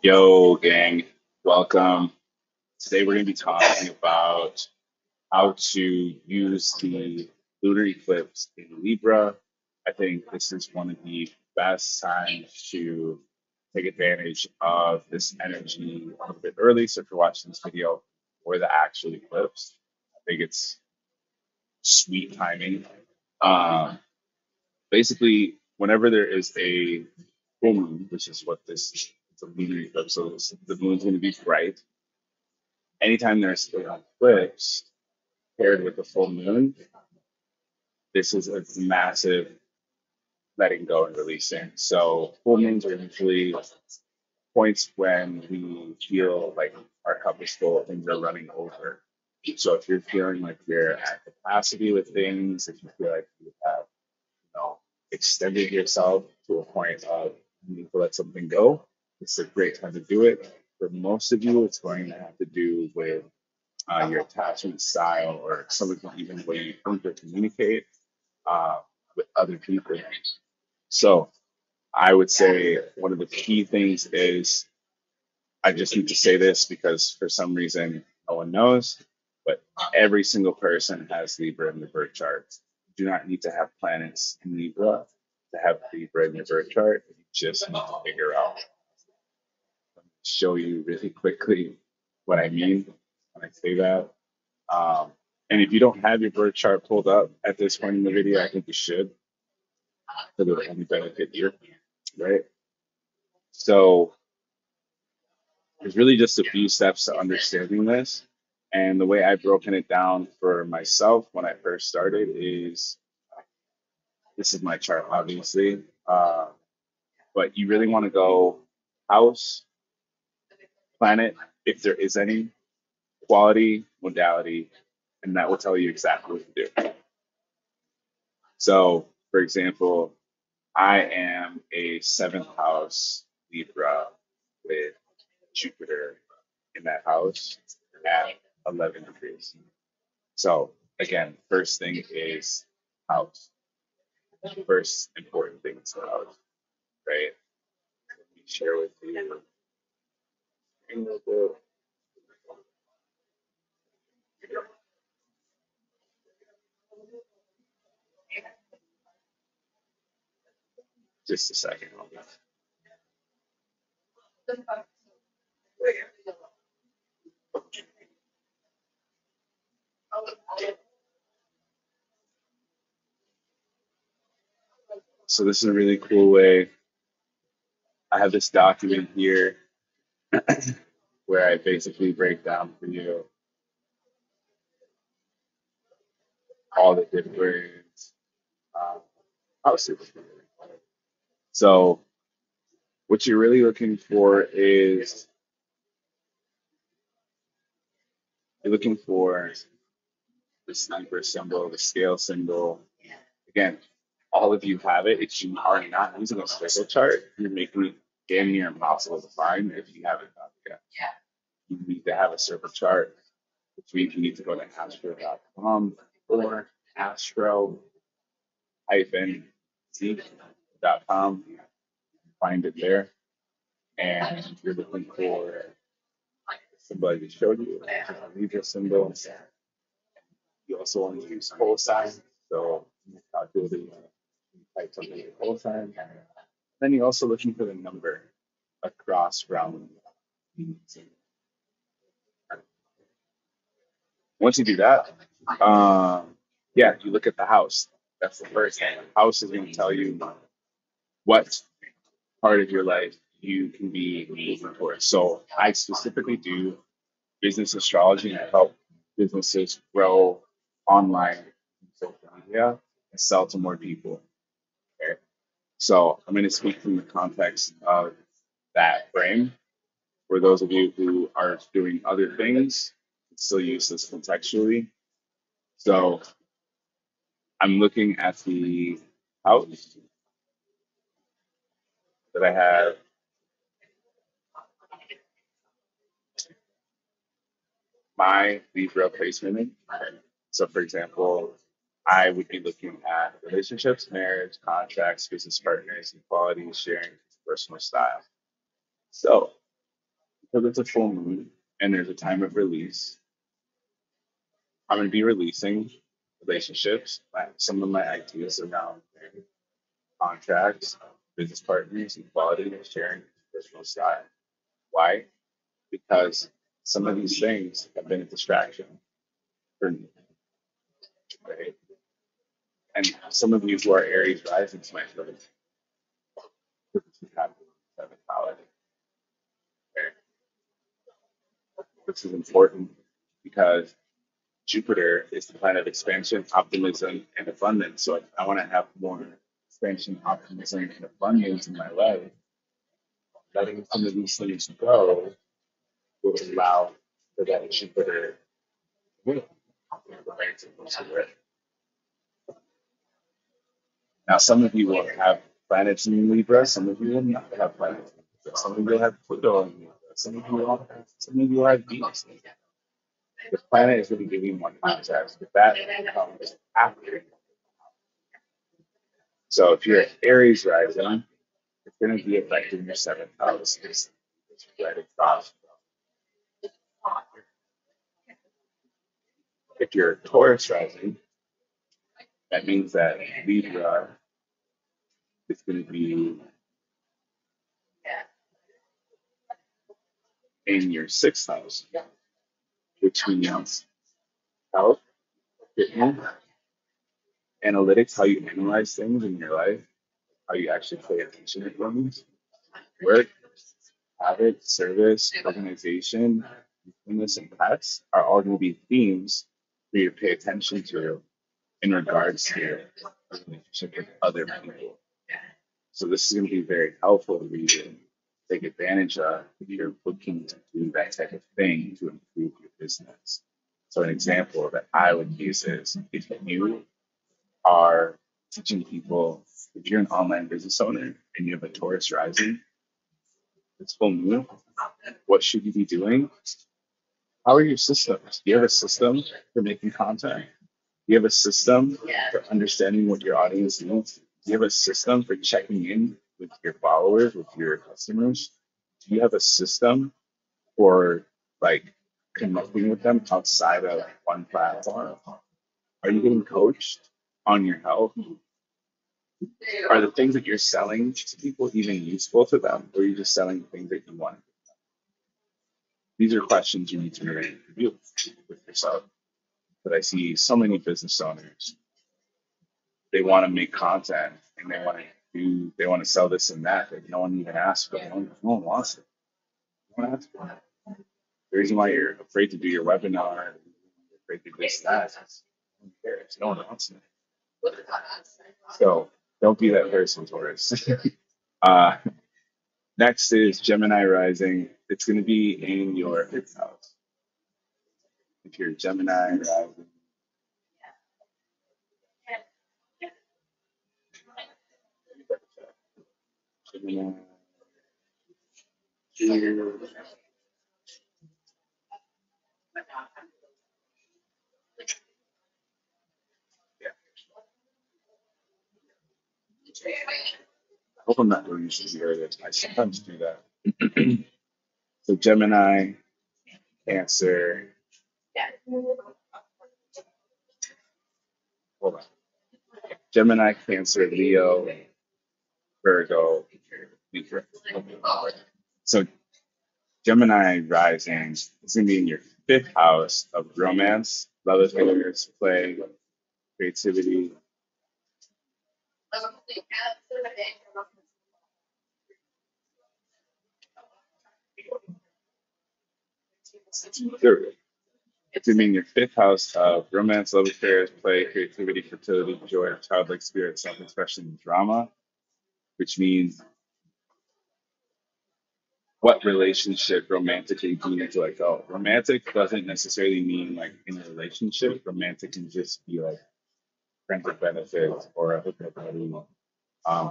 Yo, gang, welcome. Today we're going to be talking about how to use the lunar eclipse in Libra. I think this is one of the best times to take advantage of this energy a little bit early. So if you're watching this video for the actual eclipse, I think it's sweet timing. Um, Basically, whenever there is a full moon, which is what this is, it's a lunar eclipse, so the moon's going to be bright. Anytime there's an eclipse paired with the full moon, this is a massive letting go and releasing. So full moons are usually points when we feel like our cup is full, things are running over. So if you're feeling like you're at capacity with things, if you feel like you have, extended yourself to a point of you need to let something go, it's a great time to do it. For most of you, it's going to have to do with your attachment style or some of the even way you think or communicate uh, with other people. So I would say one of the key things is I just need to say this because for some reason no one knows, but every single person has Libra in the birth chart. You do not need to have planets in Libra to have Libra in your birth chart. You just need to figure out, show you really quickly what I mean when I say that. Um, and if you don't have your birth chart pulled up at this point in the video, I think you should, because it'll only benefit you, right? So there's really just a few steps to understanding this. And the way I've broken it down for myself when I first started is this is my chart, obviously. But you really want to go house, planet, if there is any, quality, modality, and that will tell you exactly what to do. So, for example, I am a seventh house Libra with Jupiter in that house at 11 degrees. So, again, first thing is house. First important thing is the house, right? Let me share with you a little bit. Just a second. So, this is a really cool way. I have this document here where I basically break down for you all the different um, houses. So, what you're really looking for is you're looking for the sniper symbol, the scale symbol. Again, all of you have it. If you are not using a circle chart, you're making it damn near impossible to find if you haven't done it yet. You need to have a circle chart, which means you need to go to astro.com or astro-z.com, find it there. And you're looking for the symbol I just showed you, a Libra symbol. You also want to use whole sign. So calculating type something in whole sign. Then you're also looking for the number across from. Once you do that, yeah, you look at the house. That's the first thing. The house is going to tell you what part of your life you can be moving towards. So I specifically do business astrology and I help businesses grow online in social media and sell to more people. Okay. So I'm going to speak from the context of that frame. For those of you who are doing other things, still use this contextually. So I'm looking at the house that I have my Libra placement in. So, for example, I would be looking at relationships, marriage, contracts, business partners, equality, sharing, personal style. So, So there's a full moon and there's a time of release. I'm going to be releasing relationships, some of my ideas around contracts, business partners, equality, sharing, personal style. Why? Because some of these things have been a distraction for me, right? And some of you who are Aries rising might feel this is happening in the seventh house. Okay? This is important because Jupiter is the planet of expansion, optimism, and abundance. So if I want to have more expansion, optimism, and abundance in my life, letting some of these things go will allow for that Jupiter to win. Now, some of you will have planets in Libra, some of you will not have planets in Libra, some of you will have Pluto in Libra, some of you will have, some of you will have Venus in Libra. The planet is going to give you more context, but that comes after. So if you're Aries rising, it's going to be affecting your seventh house. It's right across. If you're Taurus rising, that means that Libra is going to be in your sixth house, which means health, fitness, analytics, how you analyze things in your life, how you actually pay attention to things, work, habit, service, organization, mindfulness, and pets are all going to be themes for you to pay attention to in regards to your relationship with other people. So this is going to be very helpful for you to take advantage of if you're looking to do that type of thing to improve your business. So an example that I would use is if you are teaching people, if you're an online business owner and you have a Taurus rising, it's full moon, what should you be doing? How are your systems? Do you have a system for making content? Do you have a system for understanding what your audience needs? Do you have a system for checking in with your followers, with your customers? Do you have a system for like connecting with them outside of one platform? Are you getting coached on your health? Are the things that you're selling to people even useful to them, or are you just selling things that you want? These are questions you need to really review with yourself. But I see so many business owners, they want to make content and they want to sell this and that. Like no one even asks for it. No one wants it. No one asks for it. The reason why you're afraid to do your webinar, you're afraid to do this, that, is no one cares. No one wants it. So don't be that person, Taurus. uh, Next is Gemini rising. It's going to be in your fifth house. If you're Gemini rising, Gemini, yeah. I hope I'm not doing this in the area. I sometimes do that. So Gemini, Cancer, hold on. Gemini, Cancer, Leo, Virgo, Libra. So Gemini rising is going to be in your fifth house of romance, love affairs, play, creativity. There we go. It's going to be in your fifth house of romance, love affairs, play, creativity, fertility, joy, childlike spirit, self-expression, and drama, which means what relationship romantically do you need to let go? Romantic doesn't necessarily mean like in a relationship. Romantic can just be like friends with benefits or a hookup buddy.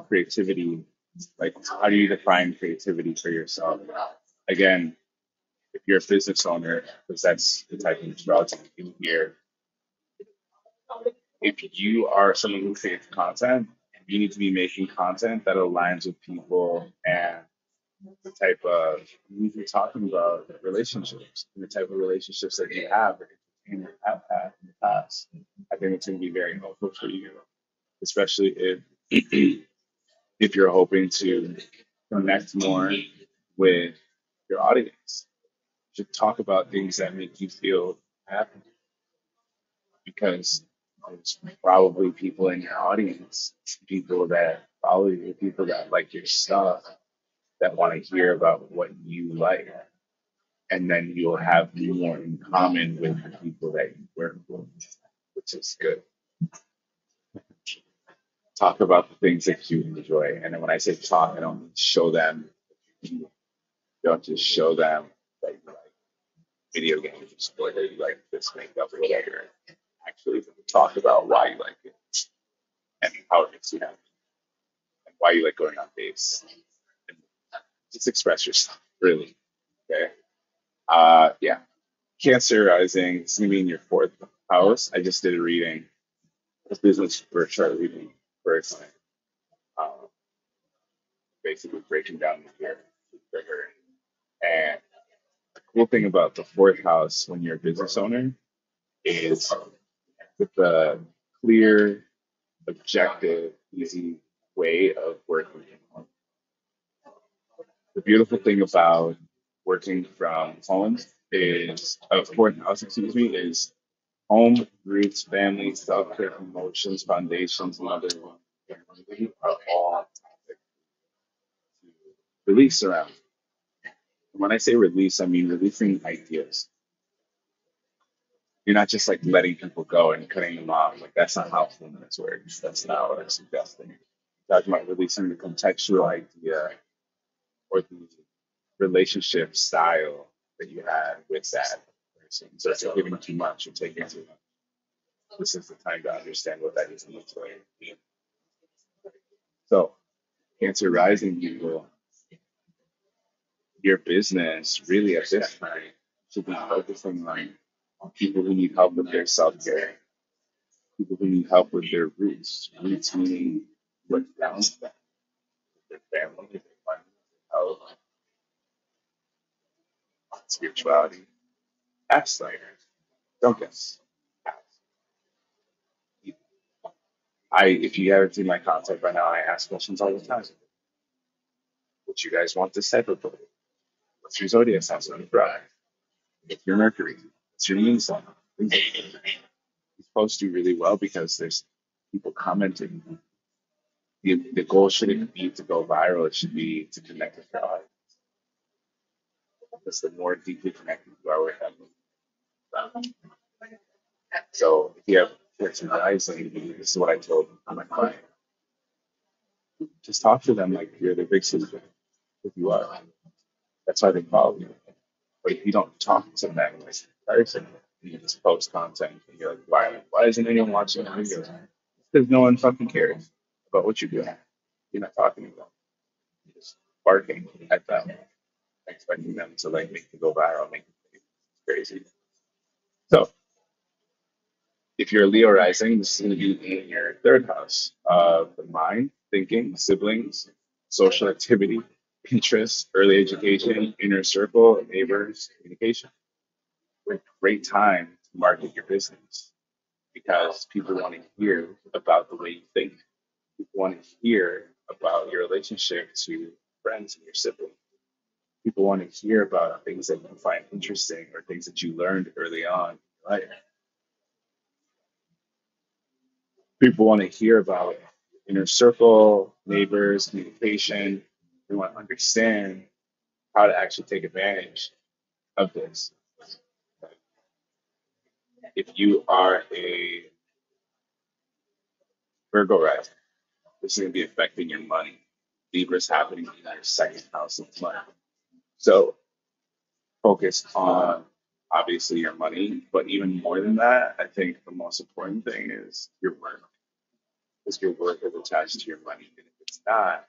Creativity, like how do you define creativity for yourself? Again, if you're a business owner, because that's the type of astrology in here, if you are someone who creates content, you need to be making content that aligns with people and the type of we've talking about relationships and the type of relationships that you have or entertain or have had in the past. I think it's going to be very helpful for you, especially if you're hoping to connect more with your audience. You should talk about things that make you feel happy because there's probably people in your audience, people that follow you, people that like your stuff, that want to hear about what you like. And then you'll have more in common with the people that you work with, which is good. Talk about the things that you enjoy. And then when I say talk, I don't show them, you don't just show them that you like video games or that you like this makeup or whatever. Actually, talk about why you like it and how it makes you happy and why you like going on dates. And just express yourself, really. Okay. Yeah. Cancer rising, it's going to be in your fourth house. I just did a reading, a business birth chart reading first, um, basically breaking down the year trigger. And the cool thing about the fourth house when you're a business owner is with the clear, objective, easy way of working. The beautiful thing about working from home is, fourth house, excuse me, is home, roots, family, self-care, emotions, foundations, mother, are all topic to release around. And when I say release, I mean releasing ideas. You're not just like letting people go and cutting them off. Like that's not how fluidness works. That's not what I'm suggesting. I'm talking about releasing the contextual idea or the relationship style that you had with that person. So if you're giving too much or taking too much, this is the time to understand what that is. So Cancer rising people, your business really at this time should be focusing on people who need help with their self-care, people who need help with their roots. Roots meaning what grounds them, their family, their money, their health, spirituality. Ask them. Don't guess. Ask. If you haven't seen my content by now, I ask questions all the time. What you guys want this type of book? What's your zodiac sign on the bride? What's your Mercury? What's your moon sign? Things like that. These posts do really well because there's people commenting. The goal shouldn't be to go viral. It should be to connect with your audience. Because the more deeply connected you are with them, so if you have Cancer rising, this is what I told my client. Just talk to them like you're their big sister, if you are. That's why they follow you. But if you don't talk to them like a person, you just post content and you're like, why isn't anyone watching the videos? Because no one fucking cares about what you're doing. You're not talking to them. You're just barking at them, expecting them to like make you go viral, make you crazy. So if you're a Leo rising, this is going to be in your third house of the mind, thinking, siblings, social activity, interests, early education, inner circle, neighbors, communication. Great time to market your business because people want to hear about the way you think. People want to hear about your relationship to friends and your siblings. People want to hear about things that you find interesting or things that you learned early on in your life. People want to hear about inner circle, neighbors, communication. They want to understand how to actually take advantage of this. If you are a Virgo rising, this is going to be affecting your money. Libra's happening in your second house of money. So focus on obviously your money, but even more than that, I think the most important thing is your work. Because your work is attached to your money. And if it's not,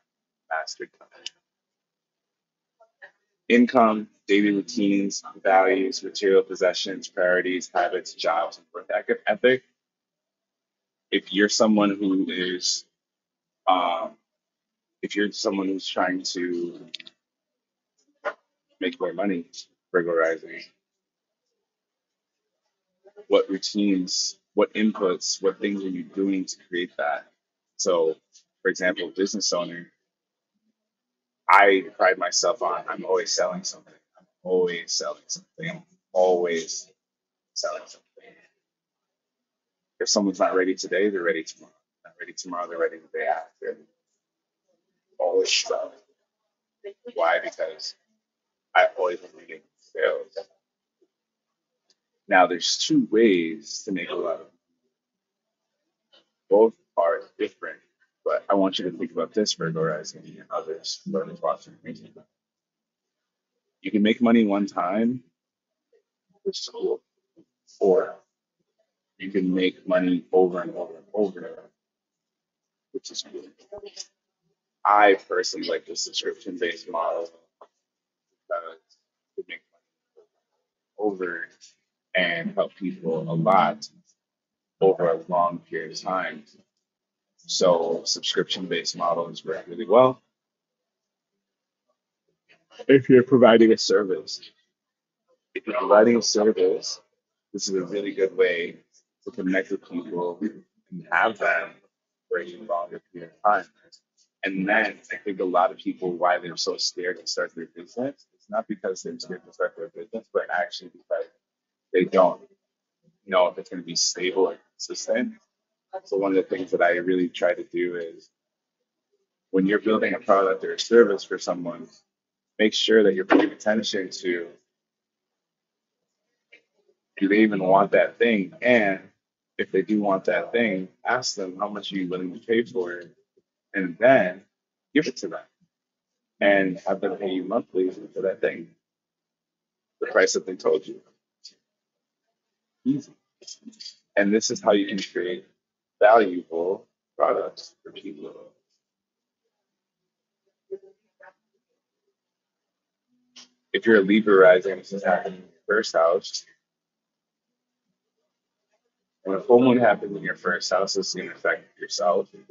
mastered time. Income, daily routines, values, material possessions, priorities, habits, jobs, and work ethic. If you're someone who is, um, if you're someone who's trying to make more money, Virgo rising, what routines, what inputs, what things are you doing to create that? So, for example, business owner, I pride myself on I'm always selling something. I'm always selling something. I'm always selling something. If someone's not ready today, they're ready tomorrow. Not ready tomorrow, they're ready the day after. Always selling. Why? Because I always want to get sales. Now, there's two ways to make a lot of both are different, but I want you to think about this, Virgo rising, and others who are watching. You can make money one time, which is cool, or you can make money over and over and over, which is cool. I personally like the subscription-based model because you make money over and help people a lot over a long period of time. So subscription-based models work really well if you're providing a service. If you're providing a service, this is a really good way to connect with people and have them for a longer period of time. And then I think a lot of people, why they're so scared to start their business, it's not because they're scared to start their business, but actually because they don't know if it's going to be stable and consistent. So one of the things that I really try to do is when you're building a product or a service for someone, make sure that you're paying attention to do they even want that thing? And if they do want that thing, ask them how much are you willing to pay for it, and then give it to them and have them pay you monthly for that thing, the price that they told you. Easy. And this is how you can create valuable products for people. If you're a Libra rising, this is happening in your first house. When a full moon happens in your first house, this is going to affect yourself. It's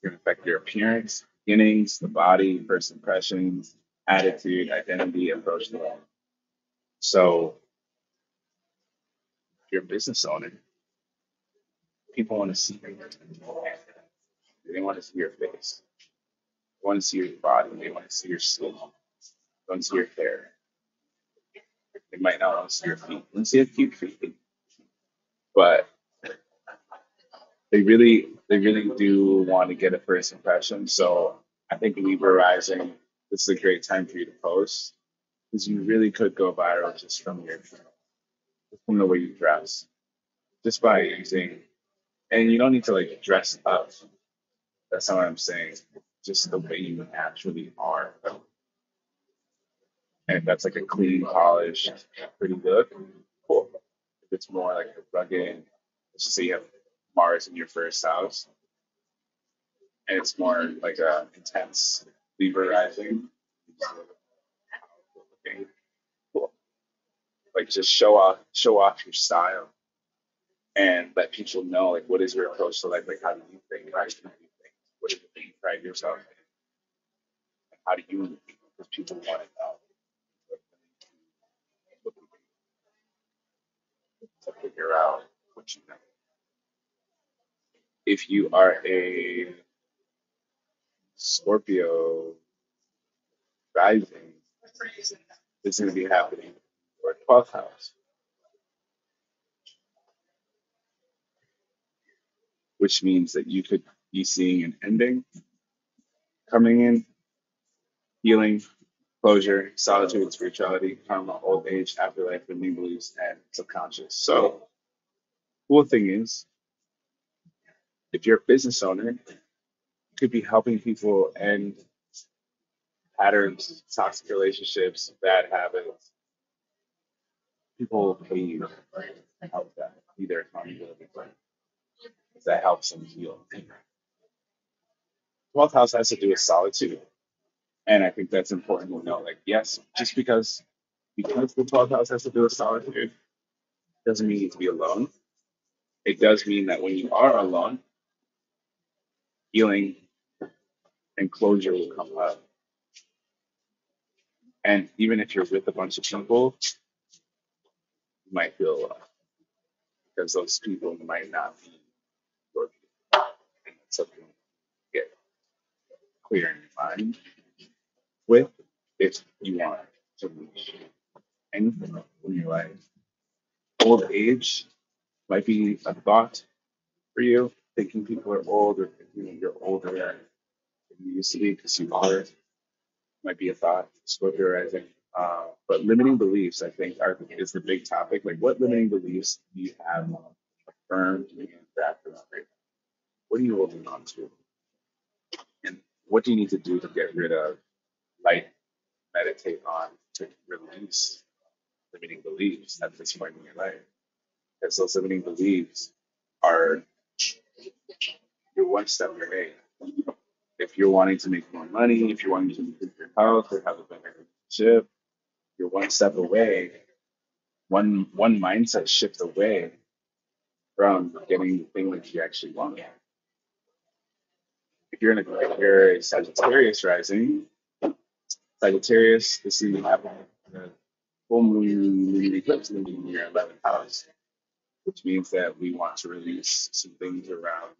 going to affect your appearance, beginnings, the body, first impressions, attitude, identity, approach to life. So, if you're a business owner, people want to see you. They want to see your face. They want to see your body. They want to see your skin. They want to see your hair. They might not want to see your feet. They want to see a cute feet. But they really do want to get a first impression. So I think Libra rising, this is a great time for you to post because you really could go viral just from the way you dress, just by using, and you don't need to like dress up. That's not what I'm saying. Just the way you naturally are. And if that's like a clean, polished, pretty look, cool. If it's more like a rugged, let's just say you have Mars in your first house, and it's more like a intense Libra rising, looking cool. Like just show off your style, and let people know like what is your approach to life, like how do you think, how do you think, what is it that you pride yourself in, and how do you think? Because people want to know to figure out what you know. If you are a Scorpio rising, it's going to be happening for 12th house, which means that you could be seeing an ending coming in, healing, closure, solitude, spirituality, karma, old age, afterlife, limiting beliefs, and subconscious. So, cool thing is, if you're a business owner, you could be helping people end patterns, toxic relationships, bad habits. People will pay you to help that, be their accountability plan. That helps them heal. 12th house has to do with solitude. And I think that's important to know. Like, yes, just because the 12th house has to do with solitude doesn't mean you need to be alone. It does mean that when you are alone, healing and closure will come up. And even if you're with a bunch of people, you might feel alone because those people might not be your people. And that's something to get clear in your mind with if you want to reach anything in your life. Old age might be a thought for you, thinking people are old or thinking you're older than you used to be because you are, might be a thought, Scorpio-rising. But limiting beliefs, I think, is the big topic. Like, what limiting beliefs do you have affirmed and drafted on right now? What are you holding on to? And what do you need to do to get rid of, like, meditate on, to release limiting beliefs at this point in your life? Because those limiting beliefs are you're one step away. If you're wanting to make more money, if you're wanting to improve your health or have a better relationship, you're one step away, one mindset shift away from getting the thing that you actually want. If you're a Sagittarius rising, Sagittarius, this is happening. The full moon lunar eclipse in your 11th house, which means that we want to release some things around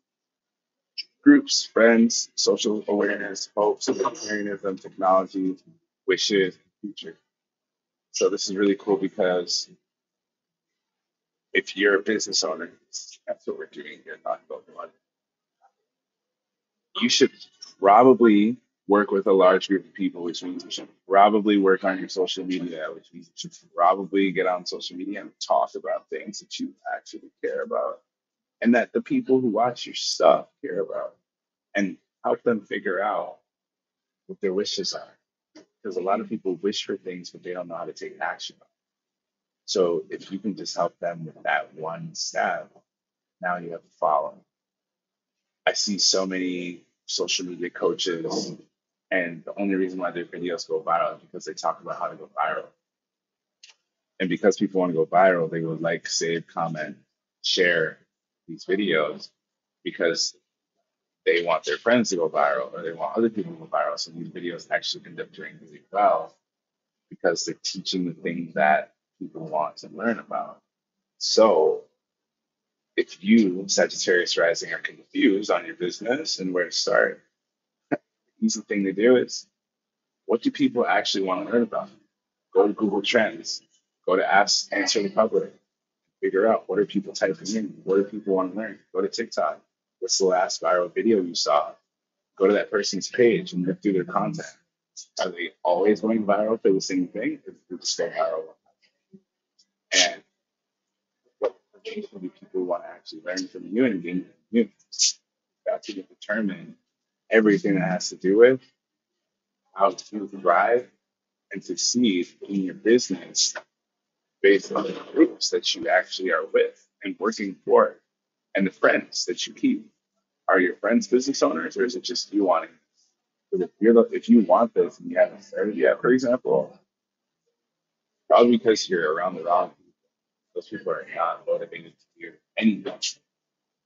groups, friends, social awareness, hopes, vegetarianism, technology, wishes, future. So this is really cool because if you're a business owner, that's what we're doing here, talking about money. You should probably work with a large group of people, which means you should probably work on your social media, which means you should probably get on social media and talk about things that you actually care about and that the people who watch your stuff care about and help them figure out what their wishes are. Because a lot of people wish for things, but they don't know how to take action. So if you can just help them with that one step, now you have to follow. I see so many social media coaches, and the only reason why their videos go viral is because they talk about how to go viral. And because people want to go viral, they will like, save, comment, share these videos because they want their friends to go viral or they want other people to go viral. So these videos actually end up doing really well because they're teaching the things that people want to learn about. So if you, Sagittarius rising, are confused on your business and where to start, the easy thing to do is what do people actually want to learn about? Go to Google Trends, go to Ask Answer the Public, figure out what are people typing in, what do people want to learn. Go to TikTok. What's the last viral video you saw? Go to that person's page and look through their content. Are they always going viral for the same thing? Or do they stay viral? And what do people want to actually learn from you and gain from you? That's to determine everything that has to do with how to thrive and succeed in your business based on the groups that you actually are with and working for and the friends that you keep. Are your friends business owners or is it just you wanting? Because if you want this and you haven't started yet, for example, probably because you're around the wrong people. Those people are not motivated to do anything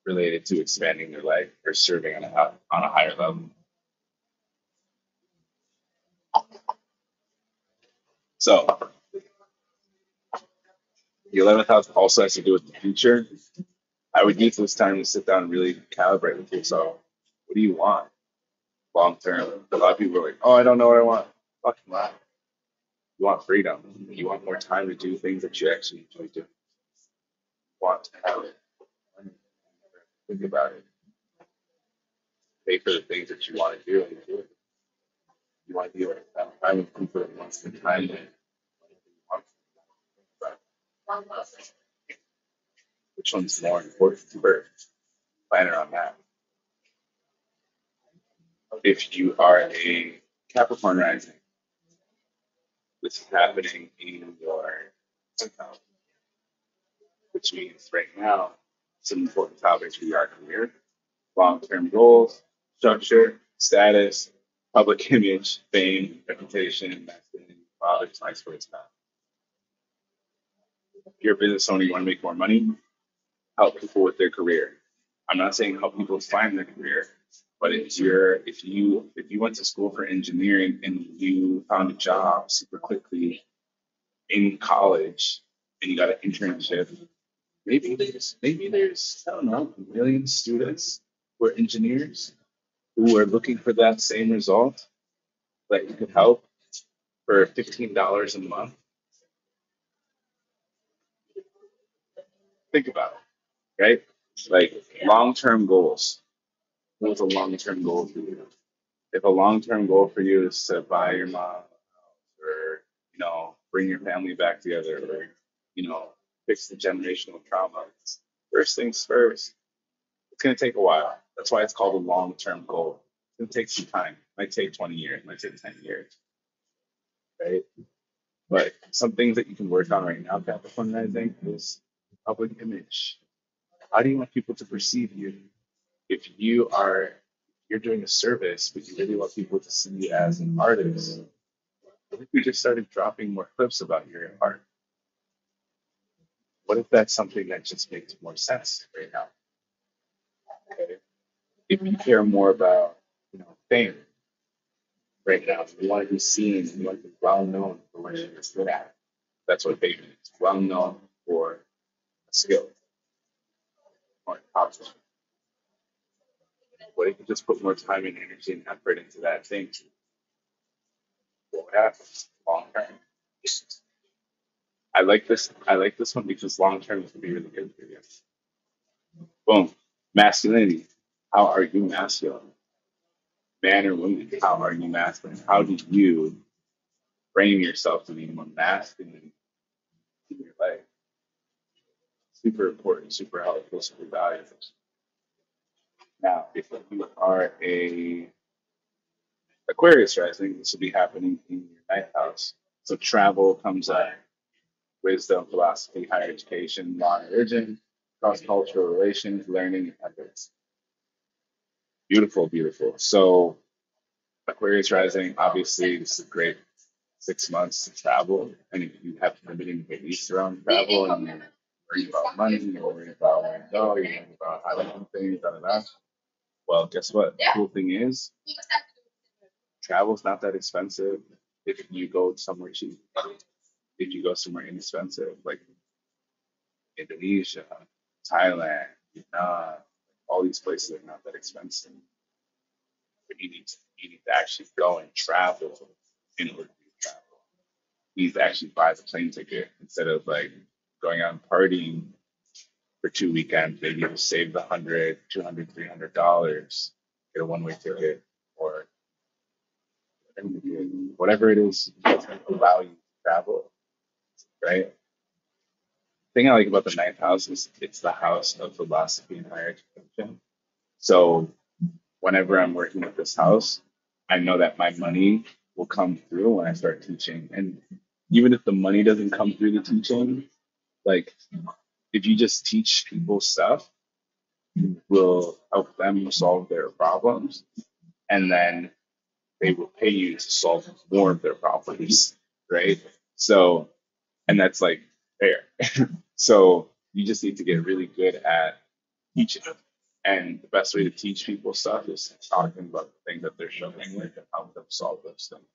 related to expanding their life or serving on a higher level. So the 11th house also has to do with the future. I would use this time to sit down and really calibrate with yourself. What do you want long term? A lot of people are like, oh, I don't know what I want. Fucking lie. You want freedom. You want more time to do things that you actually enjoy doing. You want to have it. Think about it. Pay for the things that you want to do and do it. You want to be able to spend time with people that want to spend time with. Which one's more important first? Plan it on that. If you are a Capricorn rising, this is happening in your 10th house, which means right now some important topics for your career, long-term goals, structure, status, public image, fame, reputation, masculinity, fathers, vice versa. If you're a business owner, you want to make more money, help people with their career. I'm not saying help people find their career, But if you went to school for engineering and you found a job super quickly in college and you got an internship, maybe there's I don't know, a million students who are engineers who are looking for that same result that you could help for $15 a month. Think about it, right? Like long-term goals. What's a long-term goal for you? If a long-term goal for you is to buy your mom, or bring your family back together, or fix the generational trauma, first things first. It's going to take a while. That's why it's called a long-term goal. It's going to take some time. It might take 20 years. It might take 10 years, right? But some things that you can work on right now, capitalizing, is public image. How do you want people to perceive you? If you're doing a service, but you really want people to see you as an artist, what if we just started dropping more clips about your art? What if that's something that just makes more sense right now? Okay? If you care more about, fame right now, you want to be seen, you want to be well known for what you're good at. That's what fame is. Well known for a skill or accomplishment. What if you just put more time and energy and effort into that thing? What would happen long term? I like this one because long term is gonna be really good for you. Boom. Masculinity. How are you masculine? Man or woman, how are you masculine? How do you frame yourself to be more masculine in your life? Super important, super helpful, super valuable. Now, if you are a Aquarius rising, this will be happening in your ninth house. So travel comes up, wisdom, philosophy, higher education, law and religion, cross-cultural relations, learning, and ethics. Beautiful, beautiful. So Aquarius rising, obviously, this is a great 6 months to travel. And if you have limiting beliefs around travel and you're worried about money, you're worried about where to go, you're worried about how to do things, da da da. Well, guess what? The cool thing is, travel's not that expensive if you go somewhere cheap. If you go somewhere inexpensive, like Indonesia, Thailand, Vietnam, all these places are not that expensive. But you need to actually go and travel in order to travel. You need to actually buy the plane ticket instead of like going out and partying for 2 weekends. Maybe you save the 100, 200, $300, get a one-way ticket, or whatever it is that's going to allow you to travel, right? The thing I like about the ninth house is it's the house of philosophy and higher education. So whenever I'm working with this house, I know that my money will come through when I start teaching. And even if the money doesn't come through the teaching, like if you just teach people stuff, you will help them solve their problems. And then they will pay you to solve more of their problems, right? So, and that's like fair. So you just need to get really good at teaching. And the best way to teach people stuff is talking about the things that they're struggling with and help them solve those things.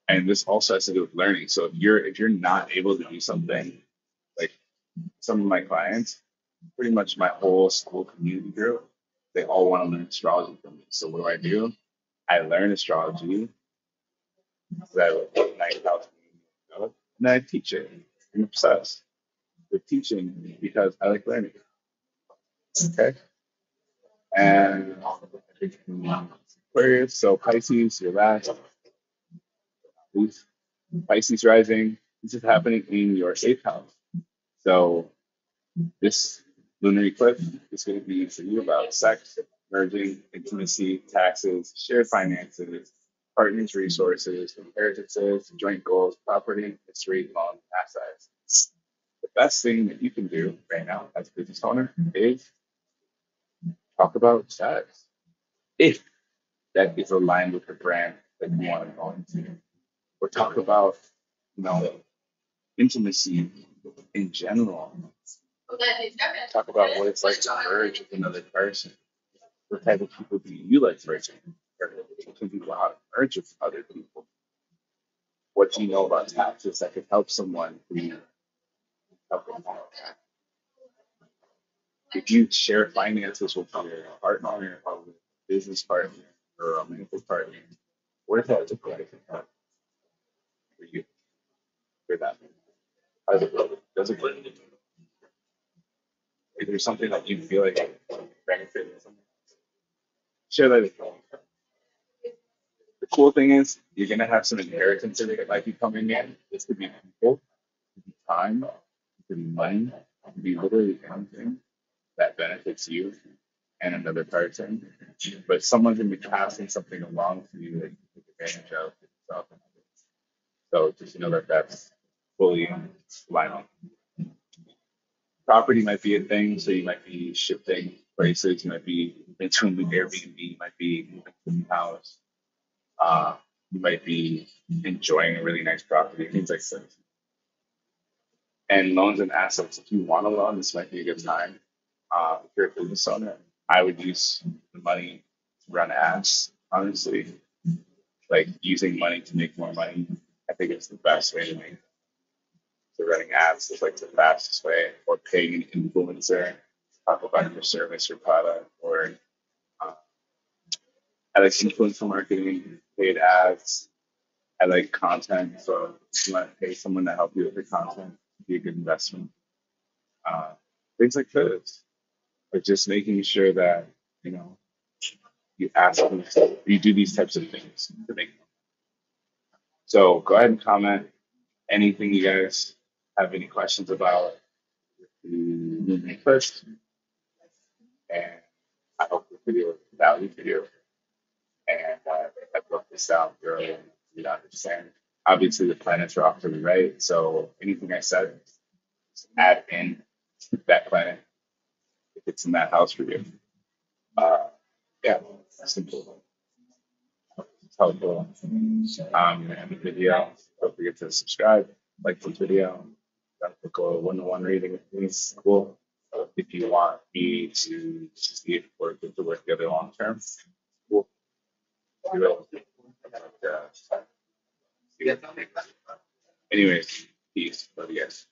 And this also has to do with learning. So if you're not able to do something, like some of my clients, pretty much my whole school community group, they all want to learn astrology from me. So what do? I learn astrology, so I look at night house, and then I teach it. I'm obsessed with teaching because I like learning. Okay. And Aquarius, so Pisces, your last, Pisces rising. This is happening in your eighth house. So this lunar eclipse is going to be for you about sex, merging, intimacy, taxes, shared finances, partners' resources, inheritances, joint goals, property, history, loan, assets. The best thing that you can do right now as a business owner is talk about sex. If that is aligned with the brand that you want to go into, or talk about, you know, intimacy in general. Talk about what it's like to merge with another person. What type of people do you like merging? Or can people how to merge with other people? What do you know about taxes that could help someone who help them out? If you share finances with your partner or with a business partner or a romantic partner, what does that look like for you for that? How does it look? Does it work? Is there something that you feel like benefit or something? Share that with me. The cool thing is you're gonna have some inheritance that might be coming in. This could be people, it could be time, it could be money, it could be literally anything that benefits you and another person. But someone's gonna be passing something along to you that you can take advantage of yourself. So just know that that's fully line on. Property might be a thing, so you might be shifting places, you might be into a new Airbnb, you might be moving to a new house, you might be enjoying a really nice property, things like that. And loans and assets, if you want a loan, this might be a good time. If you're a business owner, I would use the money to run ads, honestly. Like using money to make more money, I think it's the best way to make. So running ads is like the fastest way, or paying an influencer to talk about your service or product, or uh, I like influencer marketing, paid ads. I like content, so if you want to pay someone to help you with your content, it'd be a good investment. Uh, Things like this, but just making sure that you know you ask them, you do these types of things to make. So go ahead and comment anything you guys have any questions about the movement first, and I hope the video was value for you. And I broke this down earlier and you understand. Obviously, the planets are off to the right, so anything I said, just add in that planet if it's in that house for you. Uh, yeah, simple. It's helpful. And the video, don't forget to subscribe, like the video. Got go a one-to-one reading with me. It's cool. If you want me to see if we're good to work together long term, cool. We will. And, anyways, peace. Love you guys.